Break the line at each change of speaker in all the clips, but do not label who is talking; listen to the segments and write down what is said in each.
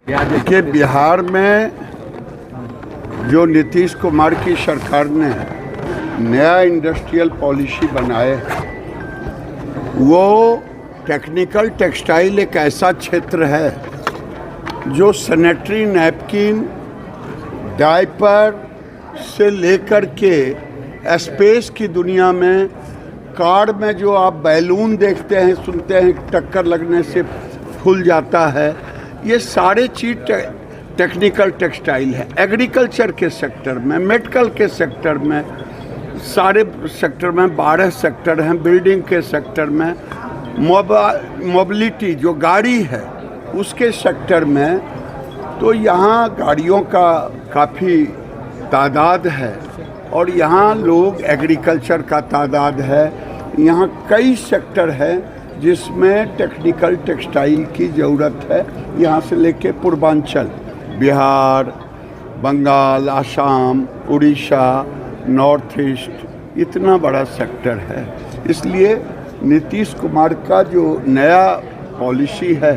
देखिए, बिहार में जो नीतीश कुमार की सरकार ने नया इंडस्ट्रियल पॉलिसी बनाए, वो टेक्निकल टेक्सटाइल एक ऐसा क्षेत्र है जो सैनिटरी नैपकिन, डायपर से लेकर के स्पेस की दुनिया में कार में जो आप बैलून देखते हैं, सुनते हैं टक्कर लगने से फूल जाता है, ये सारे चीज़ टेक्निकल टेक्सटाइल है। एग्रीकल्चर के सेक्टर में, मेडिकल के सेक्टर में, सारे सेक्टर में 12 सेक्टर हैं। बिल्डिंग के सेक्टर में, मोबिलिटी जो गाड़ी है उसके सेक्टर में, तो यहाँ गाड़ियों का काफ़ी तादाद है और यहाँ लोग एग्रीकल्चर का तादाद है। यहाँ कई सेक्टर है जिसमें टेक्निकल टेक्सटाइल की ज़रूरत है। यहाँ से लेके पूर्वांचल, बिहार, बंगाल, आसाम, उड़ीसा, नॉर्थ ईस्ट, इतना बड़ा सेक्टर है। इसलिए नीतीश कुमार का जो नया पॉलिसी है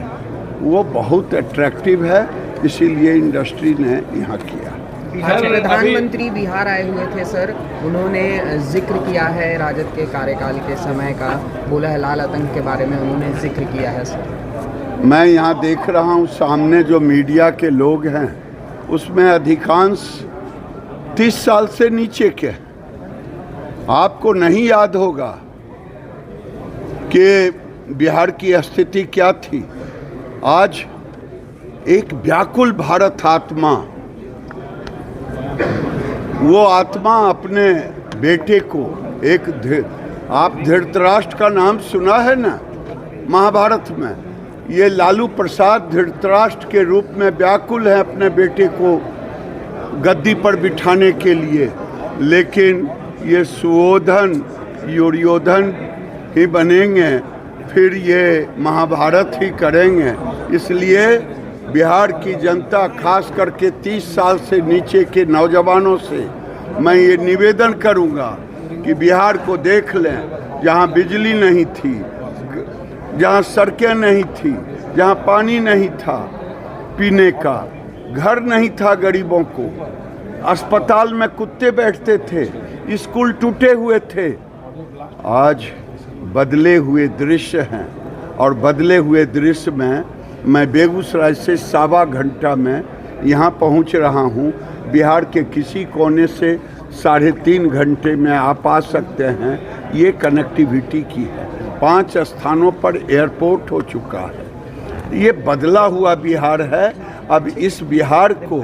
वो बहुत अट्रैक्टिव है, इसीलिए इंडस्ट्री ने यहाँ किया।
प्रधानमंत्री बिहार आए हुए थे सर, उन्होंने जिक्र किया है राजद के कार्यकाल के समय का, बोला है लाल आतंक के बारे में उन्होंने जिक्र किया है सर।
मैं यहाँ देख रहा हूँ सामने जो मीडिया के लोग हैं उसमें अधिकांश 30 साल से नीचे के। आपको नहीं याद होगा कि बिहार की स्थिति क्या थी। आज एक व्याकुल भारत आत्मा, वो आत्मा अपने बेटे को आप धृतराष्ट्र का नाम सुना है ना महाभारत में, ये लालू प्रसाद धृतराष्ट्र के रूप में व्याकुल है अपने बेटे को गद्दी पर बिठाने के लिए, लेकिन ये सुयोधन दुर्योधन ही बनेंगे, फिर ये महाभारत ही करेंगे। इसलिए बिहार की जनता, खास करके 30 साल से नीचे के नौजवानों से मैं ये निवेदन करूंगा कि बिहार को देख लें, जहां बिजली नहीं थी, जहां सड़कें नहीं थी, जहां पानी नहीं था पीने का, घर नहीं था गरीबों को, अस्पताल में कुत्ते बैठते थे, स्कूल टूटे हुए थे। आज बदले हुए दृश्य हैं और बदले हुए दृश्य में मैं बेगूसराय से 1.25 घंटा में यहाँ पहुँच रहा हूँ। बिहार के किसी कोने से 3.5 घंटे में आप आ सकते हैं। ये कनेक्टिविटी की है। 5 स्थानों पर एयरपोर्ट हो चुका है। ये बदला हुआ बिहार है। अब इस बिहार को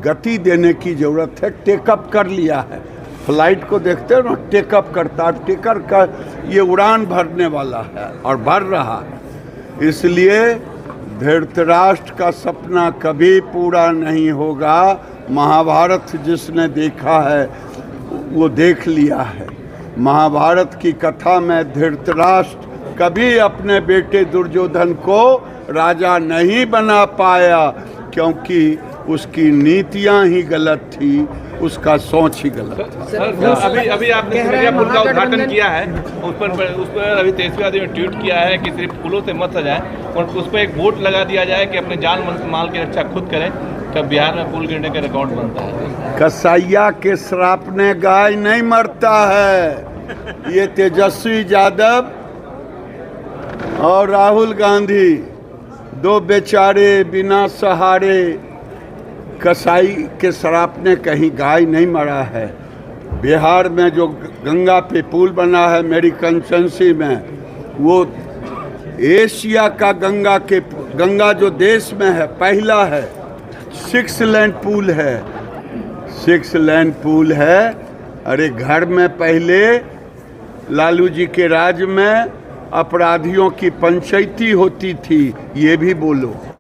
गति देने की ज़रूरत है। टेकअप कर लिया है, फ्लाइट को देखते हो ना, टेकअप करता, टेकर का ये उड़ान भरने वाला है और भर रहा है। इसलिए धृतराष्ट्र का सपना कभी पूरा नहीं होगा। महाभारत जिसने देखा है वो देख लिया है। महाभारत की कथा में धृतराष्ट्र कभी अपने बेटे दुर्योधन को राजा नहीं बना पाया, क्योंकि उसकी नीतियां ही गलत थी, उसका सोच ही गलत था।
अभी आपने पुल का उद्घाटन किया है, उस पर अभी तेजस्वी यादव ने ट्वीट किया है कि सिर्फ पुलों से मत सजाएं और उस पर एक वोट लगा दिया जाए कि अपने जान माल की रक्षा खुद करें। तब बिहार में पुल गिरने का रिकॉर्ड बनता है।
कसैया के श्राप ने गाय नहीं मरता है। ये तेजस्वी यादव और राहुल गांधी, 2 बेचारे बिना सहारे, कसाई के श्राप ने कहीं गाय नहीं मरा है। बिहार में जो गंगा पे पुल बना है मेरी कंस्टिट्यूंसी में, वो एशिया का गंगा जो देश में है पहला है। 6 लेन पुल है, 6 लेन पुल है। अरे घर में पहले लालू जी के राज में अपराधियों की पंचायती होती थी, ये भी बोलो।